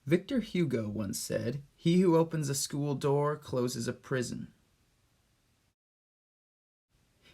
Victor Hugo once said, "He who opens a school door closes a prison."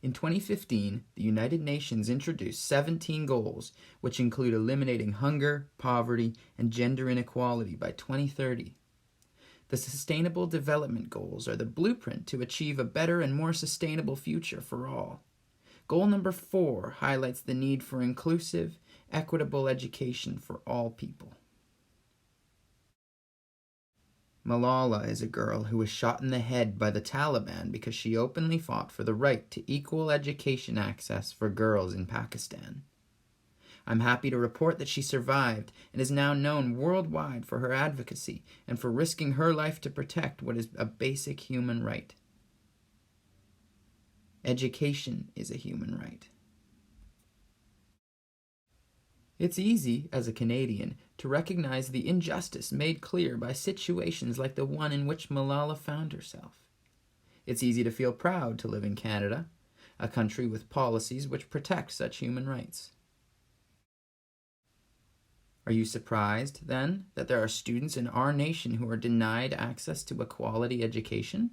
In 2015, the United Nations introduced 17 goals, which include eliminating hunger, poverty, and gender inequality by 2030. The Sustainable Development Goals are the blueprint to achieve a better and more sustainable future for all. Goal number 4 highlights the need for inclusive, equitable education for all people. Malala is a girl who was shot in the head by the Taliban because she openly fought for the right to equal education access for girls in Pakistan. I'm happy to report that she survived and is now known worldwide for her advocacy and for risking her life to protect what is a basic human right. Education is a human right. It's easy, as a Canadian, to recognize the injustice made clear by situations like the one in which Malala found herself. It's easy to feel proud to live in Canada, a country with policies which protect such human rights. Are you surprised, then, that there are students in our nation who are denied access to a quality education?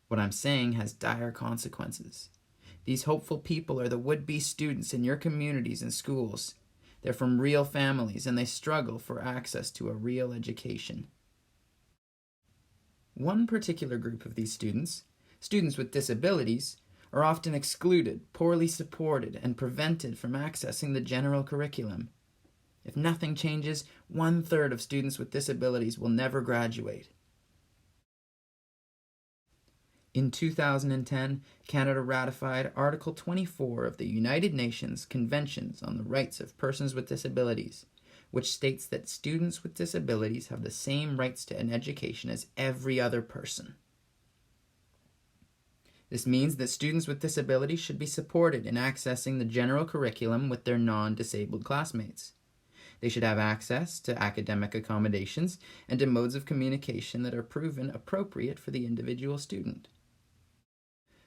What I'm saying has dire consequences. These hopeful people are the would-be students in your communities and schools. They're from real families, and they struggle for access to a real education. One particular group of these students with disabilities, are often excluded, poorly supported, and prevented from accessing the general curriculum. If nothing changes, 1/3 of students with disabilities will never graduate. In 2010, Canada ratified Article 24 of the United Nations Conventions on the Rights of Persons with Disabilities, which states that students with disabilities have the same rights to an education as every other person. This means that students with disabilities should be supported in accessing the general curriculum with their non-disabled classmates. They should have access to academic accommodations and to modes of communication that are proven appropriate for the individual student.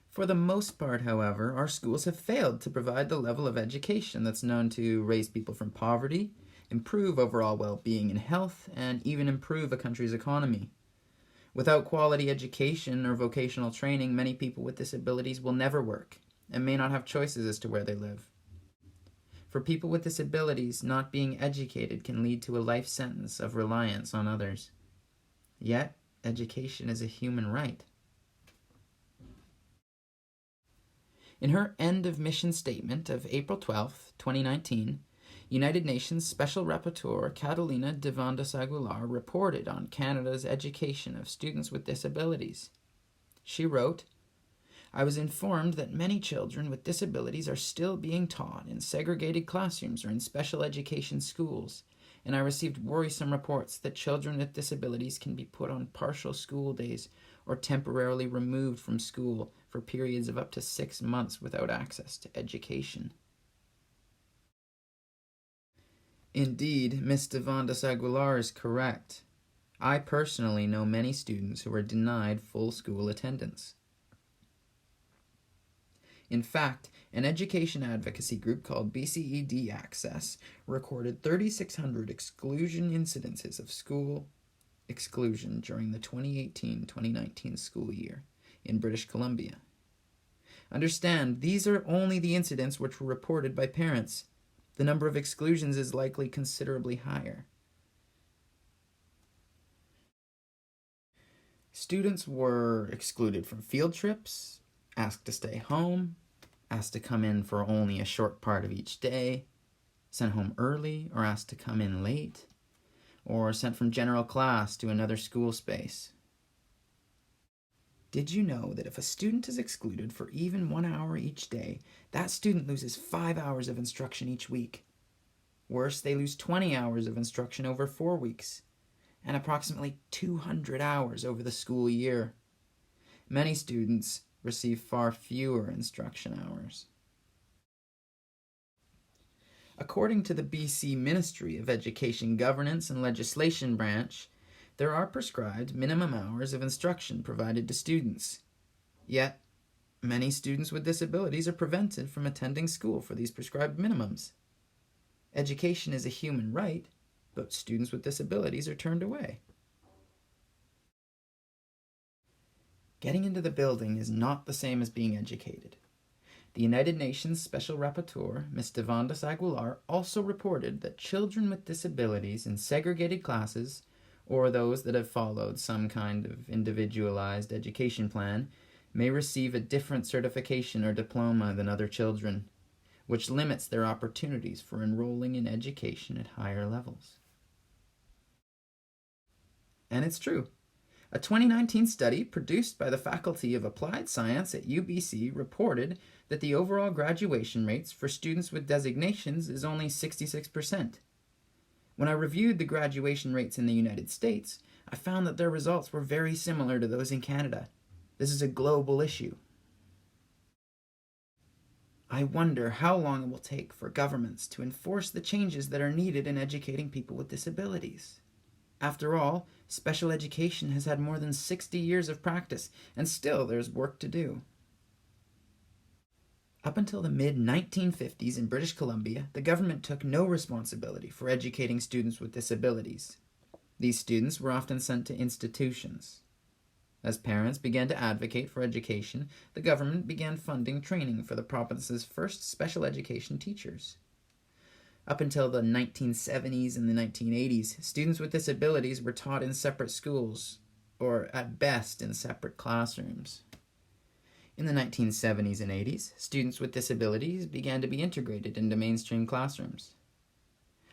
For the most part, however, our schools have failed to provide the level of education that's known to raise people from poverty, improve overall well-being and health, and even improve a country's economy. Without quality education or vocational training, many people with disabilities will never work and may not have choices as to where they live. For people with disabilities, not being educated can lead to a life sentence of reliance on others. Yet, education is a human right. In her end of mission statement of April 12, 2019, United Nations Special Rapporteur Catalina de Vandas Aguilar reported on Canada's education of students with disabilities. She wrote, "I was informed that many children with disabilities are still being taught in segregated classrooms or in special education schools, and I received worrisome reports that children with disabilities can be put on partial school days or temporarily removed from school for periods of up to 6 months without access to education." Indeed, Ms. de Vandas Aguilar is correct. I personally know many students who are denied full school attendance. In fact, an education advocacy group called BCED Access recorded 3,600 exclusion incidences of school exclusion during the 2018-2019 school year in British Columbia. Understand, these are only the incidents which were reported by parents. The number of exclusions is likely considerably higher. Students were excluded from field trips, asked to stay home, asked to come in for only a short part of each day, sent home early or asked to come in late, or sent from general class to another school space. Did you know that if a student is excluded for even 1 hour each day, that student loses 5 hours of instruction each week? Worse, they lose 20 hours of instruction over 4 weeks, and approximately 200 hours over the school year. Many students receive far fewer instruction hours. According to the BC Ministry of Education Governance and Legislation branch, there are prescribed minimum hours of instruction provided to students. Yet, many students with disabilities are prevented from attending school for these prescribed minimums. Education is a human right, but students with disabilities are turned away. Getting into the building is not the same as being educated. The United Nations Special Rapporteur, Ms. Devandas Aguilar, also reported that children with disabilities in segregated classes, or those that have followed some kind of individualized education plan, may receive a different certification or diploma than other children, which limits their opportunities for enrolling in education at higher levels. And it's true. A 2019 study produced by the Faculty of Applied Science at UBC reported that the overall graduation rates for students with designations is only 66%. When I reviewed the graduation rates in the United States, I found that their results were very similar to those in Canada. This is a global issue. I wonder how long it will take for governments to enforce the changes that are needed in educating people with disabilities. After all, special education has had more than 60 years of practice, and still there's work to do. Up until the mid-1950s in British Columbia, the government took no responsibility for educating students with disabilities. These students were often sent to institutions. As parents began to advocate for education, the government began funding training for the province's first special education teachers. Up until the 1970s and the 1980s, students with disabilities were taught in separate schools, or at best in separate classrooms. In the 1970s and 80s, students with disabilities began to be integrated into mainstream classrooms.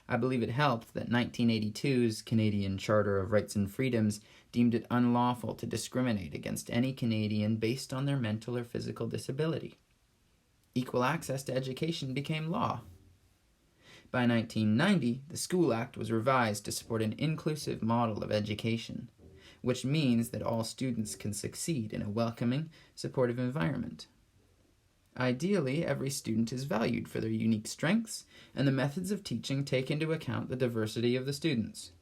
I believe it helped that 1982's Canadian Charter of Rights and Freedoms deemed it unlawful to discriminate against any Canadian based on their mental or physical disability. Equal access to education became law. By 1990, the School Act was revised to support an inclusive model of education, which means that all students can succeed in a welcoming, supportive environment. Ideally, every student is valued for their unique strengths, and the methods of teaching take into account the diversity of the students.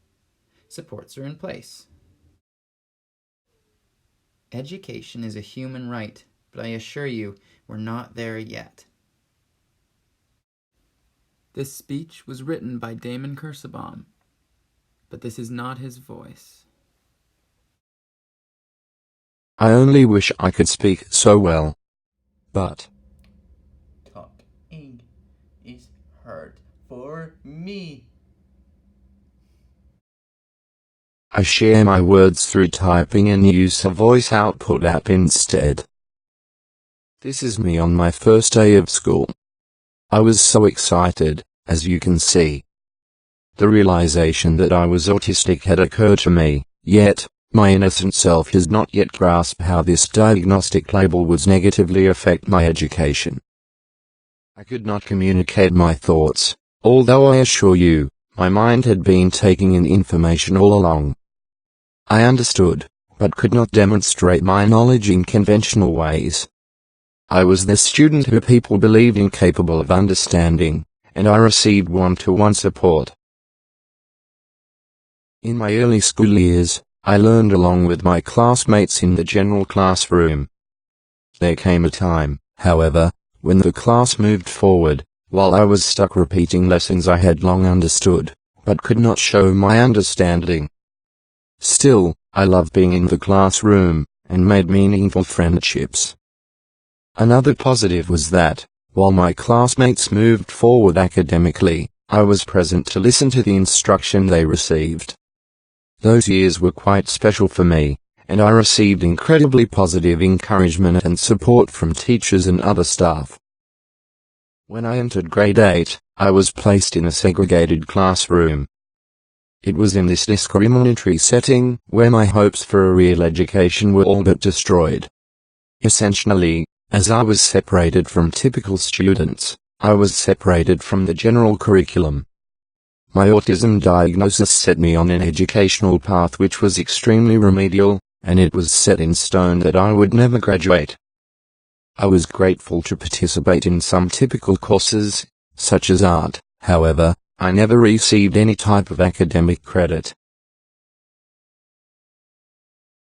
Supports are in place. Education is a human right, but I assure you, we're not there yet. This speech was written by Damon Kirsebom, but this is not his voice. I only wish I could speak so well, but talking is hard for me. I share my words through typing and use a voice output app instead. This is me on my first day of school. I was so excited, as you can see. The realization that I was autistic had occurred to me, yet my innocent self has not yet grasped how this diagnostic label would negatively affect my education. I could not communicate my thoughts, although I assure you, my mind had been taking in information all along. I understood, but could not demonstrate my knowledge in conventional ways. I was the student who people believed incapable of understanding, and I received one-to-one support. In my early school years, I learned along with my classmates in the general classroom. There came a time, however, when the class moved forward, while I was stuck repeating lessons I had long understood, but could not show my understanding. Still, I loved being in the classroom, and made meaningful friendships. Another positive was that, while my classmates moved forward academically, I was present to listen to the instruction they received. Those years were quite special for me, and I received incredibly positive encouragement and support from teachers and other staff. When I entered grade 8, I was placed in a segregated classroom. It was in this discriminatory setting where my hopes for a real education were all but destroyed. Essentially, as I was separated from typical students, I was separated from the general curriculum. My autism diagnosis set me on an educational path which was extremely remedial, and it was set in stone that I would never graduate. I was grateful to participate in some typical courses, such as art, however, I never received any type of academic credit.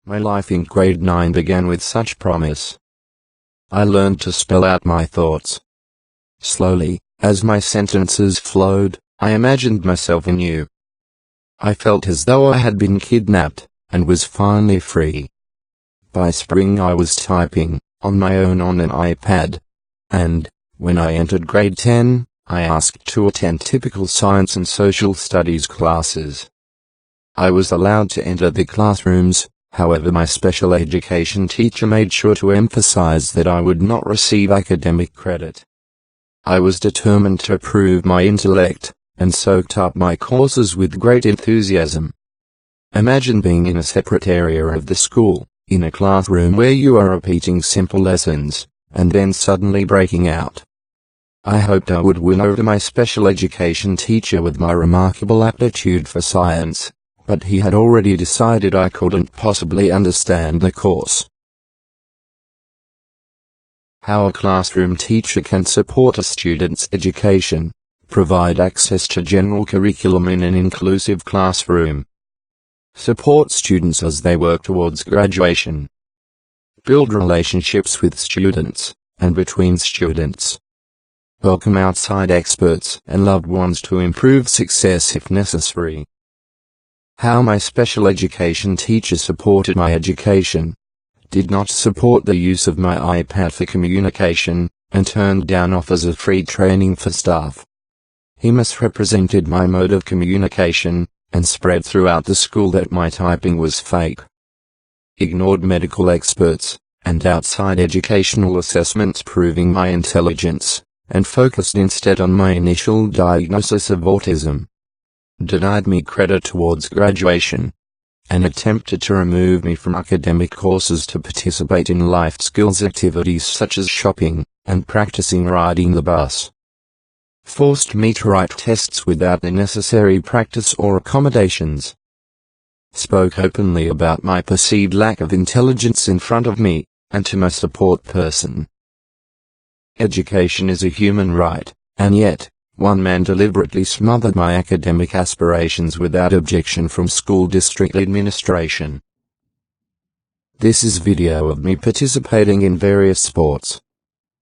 My life in grade 9 began with such promise. I learned to spell out my thoughts. Slowly, as my sentences flowed, I imagined myself anew. I felt as though I had been kidnapped, and was finally free. By spring I was typing, on my own on an iPad. And, when I entered grade 10, I asked to attend typical science and social studies classes. I was allowed to enter the classrooms, however my special education teacher made sure to emphasize that I would not receive academic credit. I was determined to prove my intellect, and soaked up my courses with great enthusiasm. Imagine being in a separate area of the school, in a classroom where you are repeating simple lessons, and then suddenly breaking out. I hoped I would win over my special education teacher with my remarkable aptitude for science, but he had already decided I couldn't possibly understand the course. How a classroom teacher can support a student's education. Provide access to general curriculum in an inclusive classroom. Support students as they work towards graduation. Build relationships with students, and between students. Welcome outside experts and loved ones to improve success if necessary. How my special education teacher supported my education. Did not support the use of my iPad for communication, and turned down offers of free training for staff. He misrepresented my mode of communication, and spread throughout the school that my typing was fake. Ignored medical experts, and outside educational assessments proving my intelligence, and focused instead on my initial diagnosis of autism. Denied me credit towards graduation, and attempted to remove me from academic courses to participate in life skills activities such as shopping, and practicing riding the bus. Forced me to write tests without the necessary practice or accommodations. Spoke openly about my perceived lack of intelligence in front of me, and to my support person. Education is a human right, and yet, one man deliberately smothered my academic aspirations without objection from school district administration. This is video of me participating in various sports.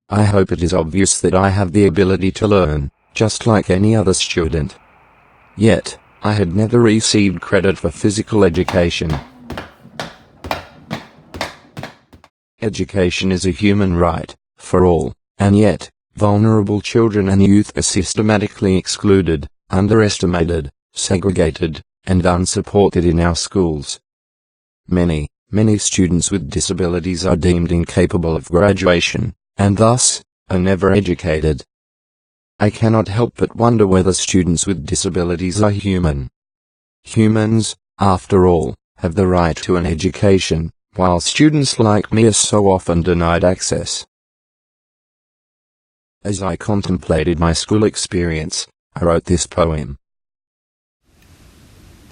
I hope it is obvious that I have the ability to learn, just like any other student. Yet, I had never received credit for physical education. Education is a human right, for all, and yet, vulnerable children and youth are systematically excluded, underestimated, segregated, and unsupported in our schools. Many students with disabilities are deemed incapable of graduation, and thus, are never educated. I cannot help but wonder whether students with disabilities are human. Humans, after all, have the right to an education, while students like me are so often denied access. As I contemplated my school experience, I wrote this poem.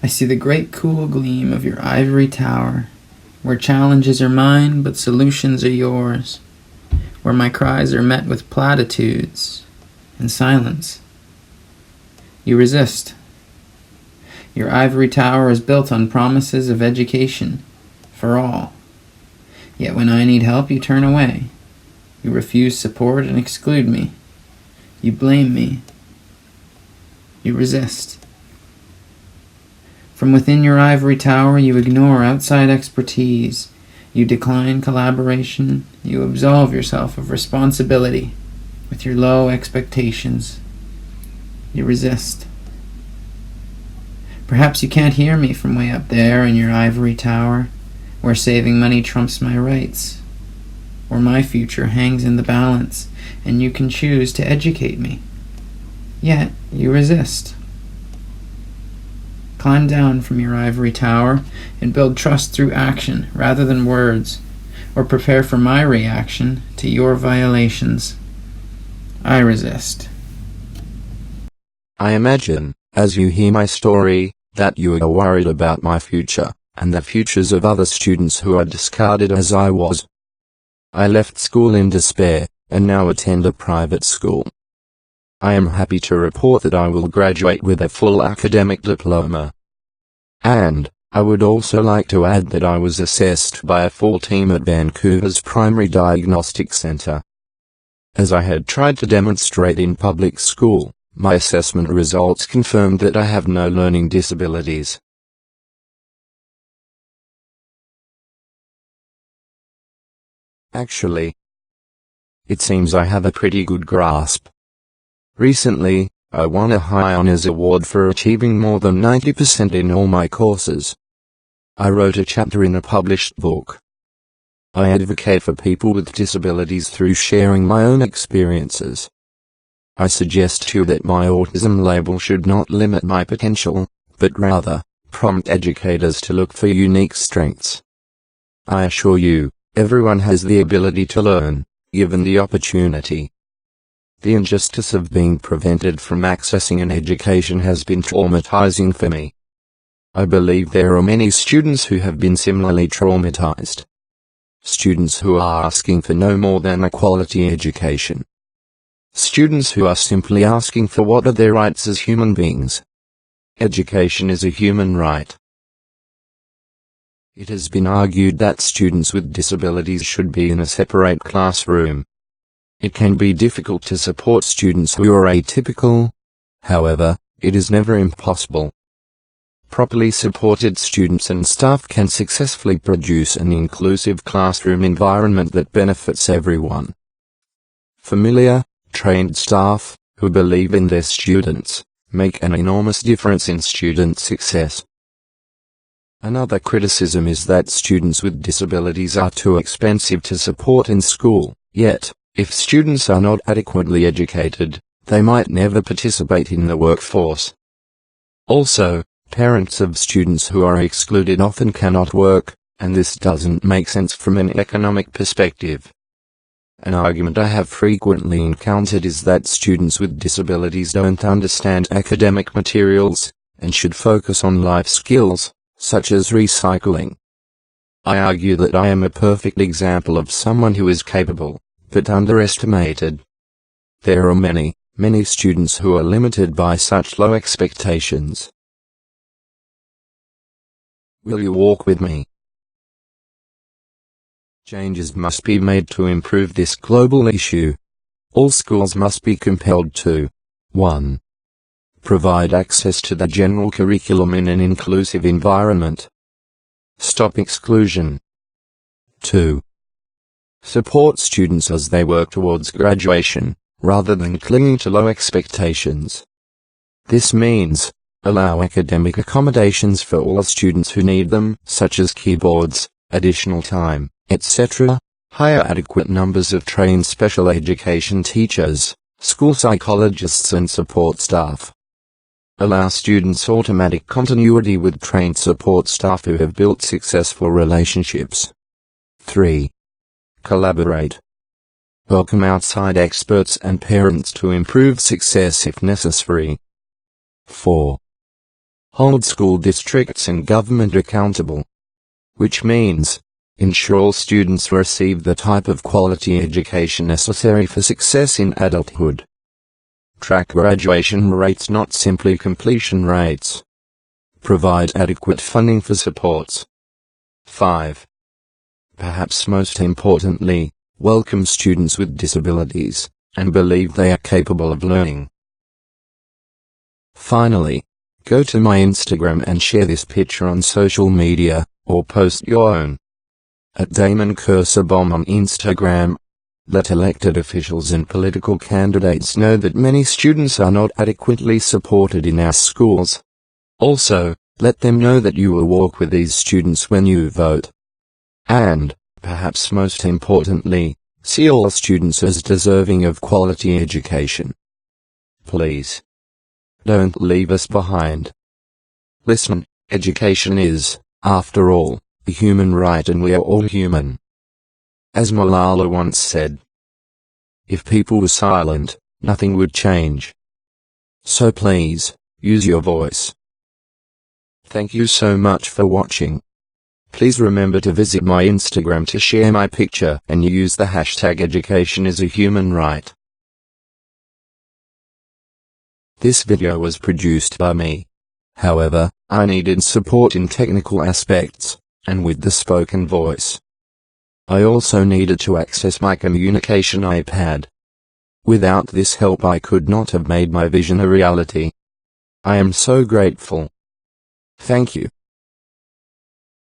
I see the great cool gleam of your ivory tower, where challenges are mine but solutions are yours, where my cries are met with platitudes and silence. You resist. Your ivory tower is built on promises of education for all. Yet when I need help, you turn away. You refuse support and exclude me. You blame me. You resist. From within your ivory tower, you ignore outside expertise. You decline collaboration. You absolve yourself of responsibility with your low expectations. You resist. Perhaps you can't hear me from way up there in your ivory tower, where saving money trumps my rights, where my future hangs in the balance, and you can choose to educate me. Yet you resist. Climb down from your ivory tower and build trust through action rather than words, or prepare for my reaction to your violations. I resist. I imagine, as you hear my story, that you are worried about my future, and the futures of other students who are discarded as I was. I left school in despair, and now attend a private school. I am happy to report that I will graduate with a full academic diploma. And, I would also like to add that I was assessed by a full team at Vancouver's Primary Diagnostic Centre. As I had tried to demonstrate in public school, my assessment results confirmed that I have no learning disabilities. Actually, it seems I have a pretty good grasp. Recently, I won a high honors award for achieving more than 90% in all my courses. I wrote a chapter in a published book. I advocate for people with disabilities through sharing my own experiences. I suggest too that my autism label should not limit my potential, but rather, prompt educators to look for unique strengths. I assure you, everyone has the ability to learn, given the opportunity. The injustice of being prevented from accessing an education has been traumatizing for me. I believe there are many students who have been similarly traumatized. Students who are asking for no more than a quality education. Students who are simply asking for what are their rights as human beings. Education is a human right. It has been argued that students with disabilities should be in a separate classroom. It can be difficult to support students who are atypical. However, it is never impossible. Properly supported students and staff can successfully produce an inclusive classroom environment that benefits everyone. Familiar, trained staff, who believe in their students, make an enormous difference in student success. Another criticism is that students with disabilities are too expensive to support in school, yet, if students are not adequately educated, they might never participate in the workforce. Also, parents of students who are excluded often cannot work, and this doesn't make sense from an economic perspective. An argument I have frequently encountered is that students with disabilities don't understand academic materials, and should focus on life skills, such as recycling. I argue that I am a perfect example of someone who is capable, but underestimated. There are many students who are limited by such low expectations. Will you walk with me? Changes must be made to improve this global issue. All schools must be compelled to 1. Provide access to the general curriculum in an inclusive environment. Stop exclusion. 2. Support students as they work towards graduation, rather than clinging to low expectations. This means, allow academic accommodations for all students who need them, such as keyboards, additional time, etc., hire adequate numbers of trained special education teachers, school psychologists and support staff. Allow students automatic continuity with trained support staff who have built successful relationships. 3. Collaborate. Welcome outside experts and parents to improve success if necessary. 4. Hold school districts and government accountable. Which means, ensure all students receive the type of quality education necessary for success in adulthood. Track graduation rates, not simply completion rates. Provide adequate funding for supports. 5. Perhaps most importantly, welcome students with disabilities, and believe they are capable of learning. Finally, go to my Instagram and share this picture on social media, or post your own. At Damon Kirsebom on Instagram. Let elected officials and political candidates know that many students are not adequately supported in our schools. Also, let them know that you will walk with these students when you vote. And, perhaps most importantly, see all students as deserving of quality education. Please, don't leave us behind. Listen, education is, after all, a human right, and we are all human. As Malala once said, if people were silent, nothing would change. So please, use your voice. Thank you so much for watching. Please remember to visit my Instagram to share my picture and use the hashtag education is a human right. This video was produced by me. However, I needed support in technical aspects, and with the spoken voice. I also needed to access my communication iPad. Without this help I could not have made my vision a reality. I am so grateful. Thank you.